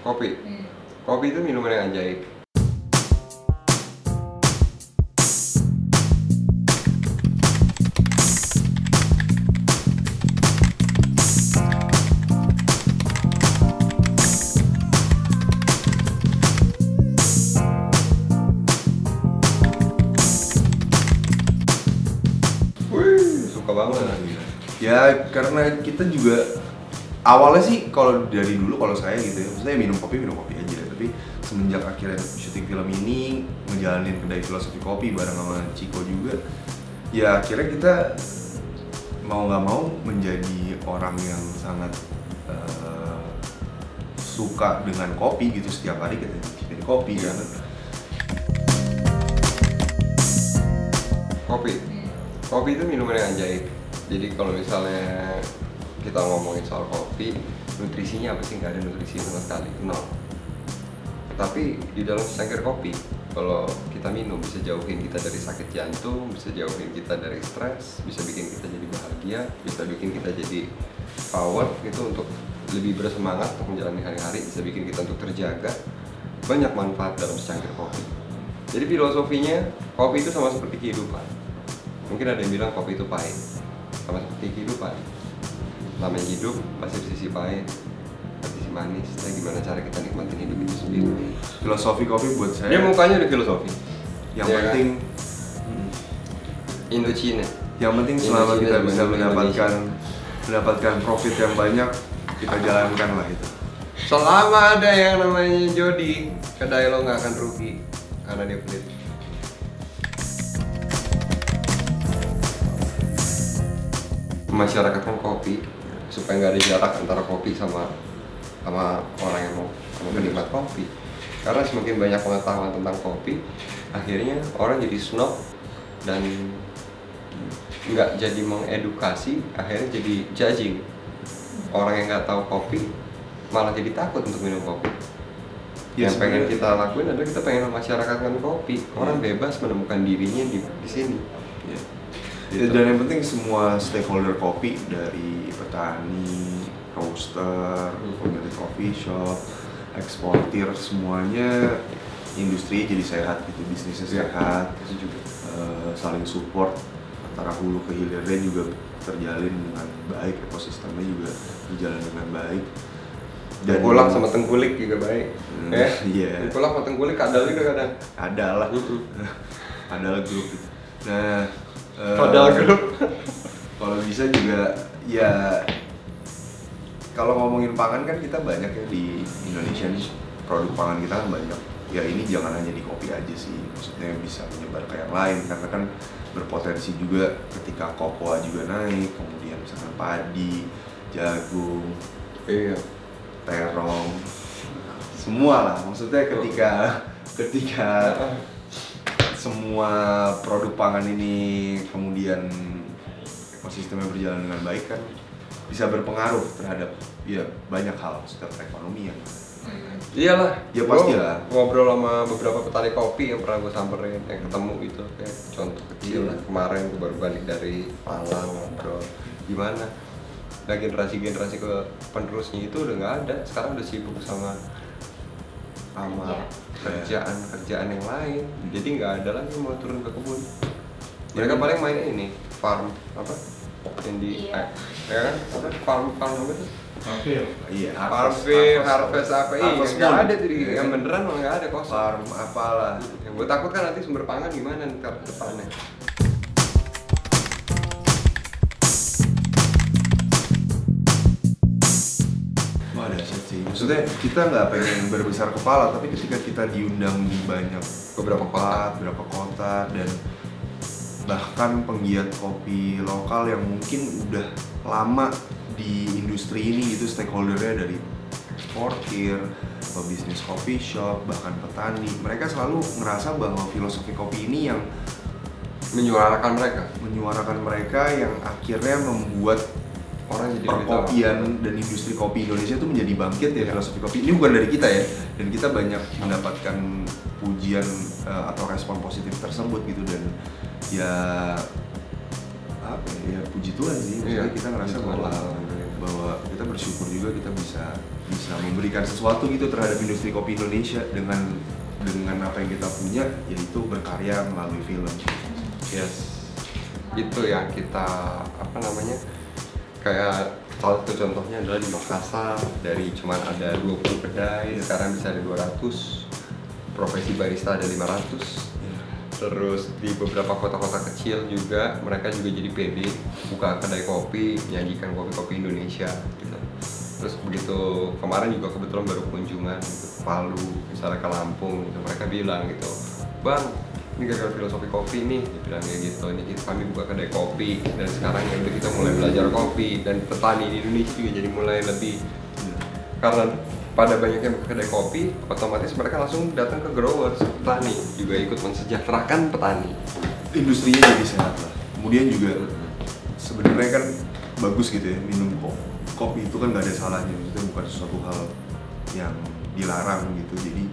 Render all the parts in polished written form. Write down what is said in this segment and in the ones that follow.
Kopi. Kopi itu minuman yang ajaib. Wih, suka banget. Ya karena kita juga awalnya sih kalau dari dulu kalau saya gitu ya, maksudnya minum kopi aja. Tapi semenjak akhirnya syuting film ini ngejalanin kedai filosofi kopi bareng sama Ciko juga, ya akhirnya kita mau nggak mau menjadi orang yang sangat suka dengan kopi gitu. Setiap hari kita cipin kopi kan. Kopi itu minuman yang ajaib. Jadi kalau misalnya kita ngomongin soal kopi, nutrisinya apa sih? Nggak ada nutrisi sama sekali, nol. Tapi di dalam secangkir kopi, kalau kita minum bisa jauhin kita dari sakit jantung, bisa jauhin kita dari stres, bisa bikin kita jadi bahagia, bisa bikin kita jadi power gitu untuk lebih bersemangat untuk menjalani hari-hari, bisa bikin kita untuk terjaga. Banyak manfaat dalam secangkir kopi. Jadi filosofinya, kopi itu sama seperti kehidupan. Mungkin ada yang bilang kopi itu pahit, sama seperti kehidupan. Namanya hidup pasti ada sisi pahit, ada sisi manis. Nah, gimana cara kita nikmatin hidup itu sendiri? Filosofi kopi buat saya Dia mukanya udah filosofi. yang Ya penting Indochina. yang penting selama Indochina kita dan bisa Indonesia. mendapatkan profit yang banyak, kita jalankan lah itu. Selama ada yang namanya Jody, kedai lo nggak akan rugi karena dia pelit. Masyarakatkan kopi supaya nggak ada jarak antara kopi sama orang yang mau penikmat kopi. Karena semakin banyak pengetahuan tentang kopi, akhirnya orang jadi snob dan nggak jadi mengedukasi, akhirnya jadi judging. Orang yang nggak tahu kopi malah jadi takut untuk minum kopi. Ya, Yang pengen sebenarnya- kita lakuin adalah kita pengen memasyarakatkan kopi. Orang bebas menemukan dirinya di sini. Ya. Gitu. Dan yang penting semua stakeholder kopi dari petani, roaster, pemilik coffee shop, eksportir, semuanya industri jadi sehat gitu, bisnisnya Iya. sehat, Itu juga. saling support antara hulu ke hilirnya juga terjalin dengan baik, ekosistemnya juga berjalan dengan baik. Tengkulak sama tengkulik juga baik. Iya. Tengkulak sama tengkulik kadal juga kadang. Ada lah, ada lah grup gitu. Nah, Kadal grup. kalau bisa juga ya, kalau ngomongin pangan kan kita banyak ya di Indonesia nih, produk pangan kita kan banyak. Ya ini jangan hanya di kopi aja sih, maksudnya bisa menyebar ke yang lain karena kan berpotensi juga ketika kokoa juga naik, kemudian misalkan padi, jagung, Iya. terong, semua lah. Maksudnya ketika semua produk pangan ini kemudian ekosistemnya berjalan dengan baik kan bisa berpengaruh terhadap ya banyak hal sekitar perekonomian. Iyalah. Ya, pastilah. Gua ngobrol sama beberapa petani kopi yang pernah gue samperin, yang ketemu gitu, kayak contoh kecil lah. Kemarin gue baru balik dari Malang ngobrol. Gimana? Nah, generasi ke penerusnya itu udah nggak ada. Sekarang udah sibuk sama kerjaan yang lain. Jadi nggak ada lagi mau turun ke kebun. Mereka paling main ini farm apa? Yang di ya kan? Apa? Farm apa tuh? Iya, Harvest apa? Iya, Harvest nggak Moon. ada tuh yang beneran malah nggak ada kosong. farm apalah. Yang gue takut kan nanti sumber pangan gimana ntar depannya. Wah, dahsyat sih. Maksudnya kita nggak pengen berbesar kepala, tapi ketika kita diundang di banyak Beberapa kota. beberapa kota dan bahkan penggiat kopi lokal yang mungkin udah lama di industri ini gitu, stakeholdernya dari eksportir, pebisnis coffee shop, bahkan petani, mereka selalu ngerasa bahwa filosofi kopi ini yang menyuarakan mereka yang akhirnya membuat Orang jadi lebih tahu. perkopian dan industri kopi Indonesia itu menjadi bangkit ya. Filosofi kopi ini bukan dari kita ya, dan kita banyak mendapatkan pujian atau respon positif tersebut gitu. Dan ya apa ya, puji Tuhan sih, maksudnya Iya, kita ngerasa puji Tuhan bahwa lah. bahwa kita bersyukur juga kita bisa memberikan sesuatu gitu terhadap industri kopi Indonesia dengan apa yang kita punya, yaitu berkarya melalui film. Yes, itu yang kita apa namanya, kayak salah satu contohnya adalah di Makassar, dari cuman ada 20 kedai sekarang bisa ada 200, profesi barista ada 500. Terus di beberapa kota-kota kecil juga mereka juga jadi pede buka kedai kopi, menyajikan kopi-kopi Indonesia gitu. Terus begitu kemarin juga kebetulan baru kunjungan gitu, ke Palu, misalnya ke Lampung gitu, mereka bilang gitu, "Bang, ini gara-gara filosofi kopi nih," dibilang kayak gitu, "ini kami buka kedai kopi dan sekarang ya udah kita mulai belajar kopi dan petani di Indonesia juga jadi mulai lebih karena pada banyaknya kedai kopi, otomatis mereka langsung datang ke growers, petani juga ikut mensejahterakan petani. Industrinya jadi sehat lah. Kemudian juga sebenarnya kan bagus gitu ya minum kopi itu kan nggak ada salahnya, itu bukan sesuatu hal yang dilarang gitu. Jadi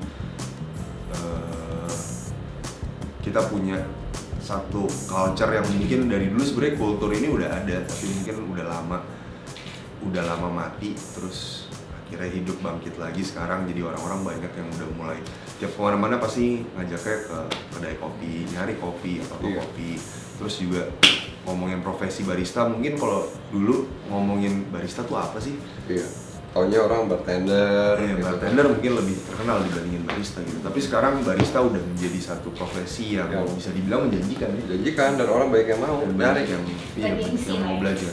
kita punya satu culture yang mungkin dari dulu sebenarnya kultur ini udah ada, tapi mungkin udah lama mati, terus akhirnya hidup bangkit lagi sekarang. Jadi orang-orang banyak yang udah mulai tiap kemana-mana pasti ngajaknya ke kedai kopi, nyari kopi atau kopi. Terus juga ngomongin profesi barista, mungkin kalau dulu ngomongin barista tuh apa sih? Iya, taunya orang bartender. Gitu. Bartender mungkin lebih terkenal dibandingin barista gitu. Tapi sekarang barista udah menjadi satu profesi yang bisa dibilang menjanjikan ya. Menjanjikan dan orang banyak yang mau, Dan banyak yang mau belajar.